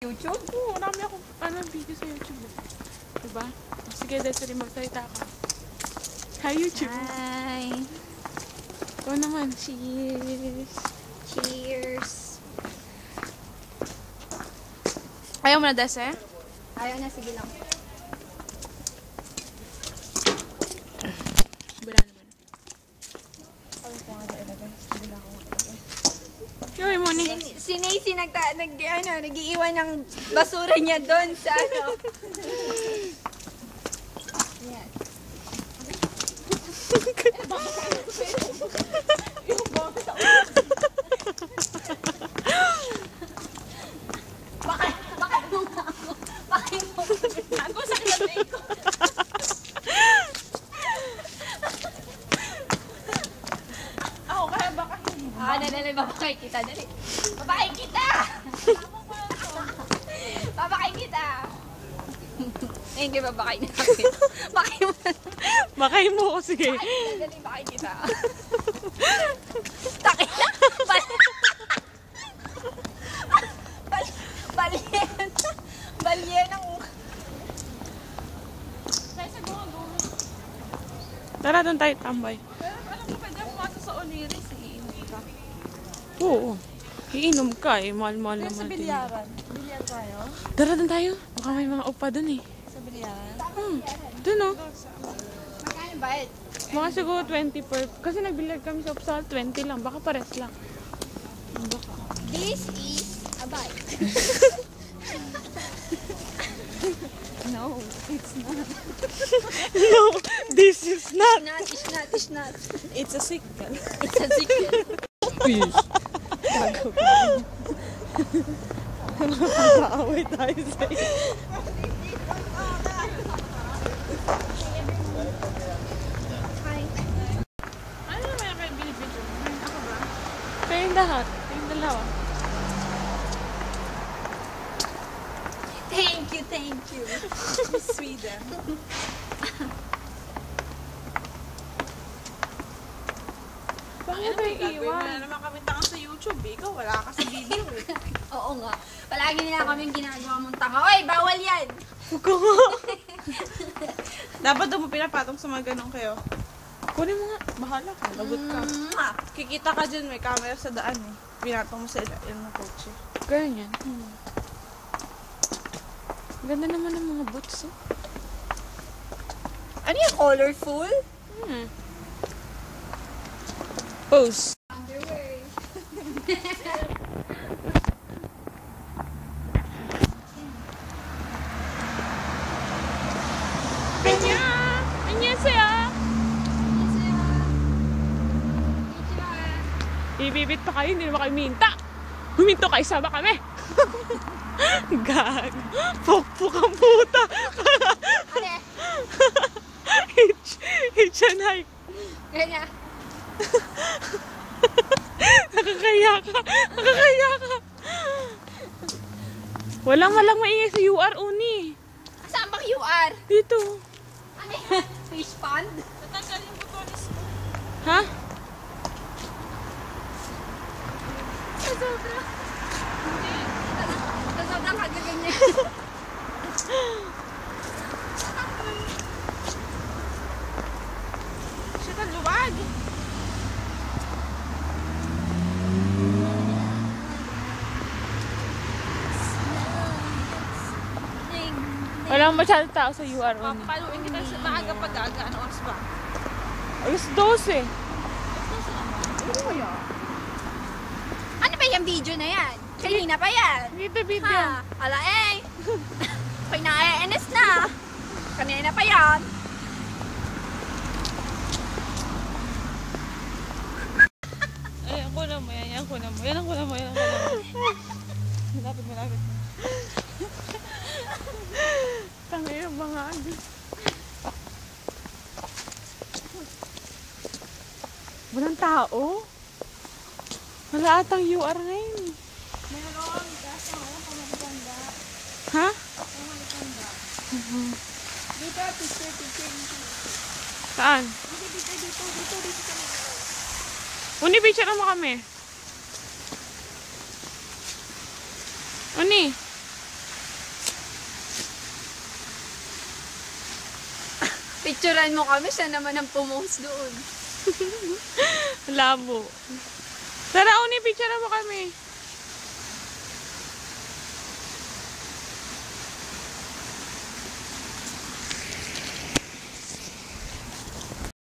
YouTube? Oo, marami akong video sa YouTube. Diba? Sige, Desiree, magsalita ka. Hi, YouTube. Hi! Ikaw naman. Cheers. Cheers! Ayaw mo na, Desi? Ayaw na, sige lang. Wala naman. Yoy mo ni. Si Nacy nag-iiwan ng basura niya doon sa ano. Yan. Bakit mo nga ako? Bakit mo ako sa labay ko? Ako, kaya baka hindi. Dali, babakay kita, dali. Babakay kita! Babakay kita! Ayun kayo, babakay na natin. Bakay mo na. Bakay mo ko, sige. Dali, bakay kita. Takit na! Balyen! Balyen ang... Tara, doon tayo tambay. Pero alam mo, pwede pumasok sa Oniris, iinom ka. Oo. Iinom ka eh. Mahal-mahal Pero sa naman. bilyaran. Bilyar tayo? Tara, doon tayo. Baka may mga upa doon eh. Sa bilyaran? Doon oh. Magkano bayad? Mga siguro 20 per... Kasi nagbilag kami sa Upsal, 20 lang. Baka pares lang. This is a bike. No, it's not. No, this is not. It's not. It's a signal. It's a secret. Please. Nakaaway tayo sa iyo. Hi. Ano naman yung kayo binibidyo? Ako ba? Kayong lahat. Kayong dalawa. Thank you. Miss Sweden. Bakit Ano, tayo gagawin mo na iwan? naman kami tanga sa YouTube eh. Ikaw, wala ka sa video eh. Oo nga. Palagi nila kaming ginagawa mong tanga. Oy, bawal yan! Huwag ka nga. Dapat daw mo pinapatong sa mga ganun kayo. Kunin mo nga. Bahala ka, lagot ka. Kikita ka dyan, may camera sa daan eh. Pinatong mo sa ilalim ng kotse. Ganyan. Ganda naman ng mga boots oh. Ano yung colorful? Pose. Underwear. Kanya! Annyeonghaseyo! Ibibit pa kayo, hindi naman kayo minta. Huminto kayo, sama kami. Gag. Pokpok ang puta. Ano? Hitchanhike. Ganyan. Nakakaya ka. Nakakaya ka. Walang maingay sa UR, Uni. Saan bang UR? Dito. Ano yan? Fish pond? Natanggal yung butones mo. Ha? Sa sobra. Sa sobrang kagaganyan. Shit, ang luwag. Walang masyadong tao sa UR, Uni. Papaluin kita sa maaga pag-aga. Ano oras ba? Alas 12. Ano ba yung video na yan? Kanina pa yan. Dito, video. Ha? Ala eh. Pinae-enes na. Kanina pa yan. Ay, ang kuna mo yan. Yan ang kuna mo. Yan ang kuna mo. Yan ang kuna mo. Malapit, malapit. Tangay ang mga ano. Walang tao? Wala atang UR ngayon. Meron. Kaso wala pa maganda. Ha? Maganda. Dito, picture. Saan? Dito. Uni, picture mo kami. Uni. Picturean mo kami, siya naman ang pumost doon. Labo. Tara, Uni, picture mo kami.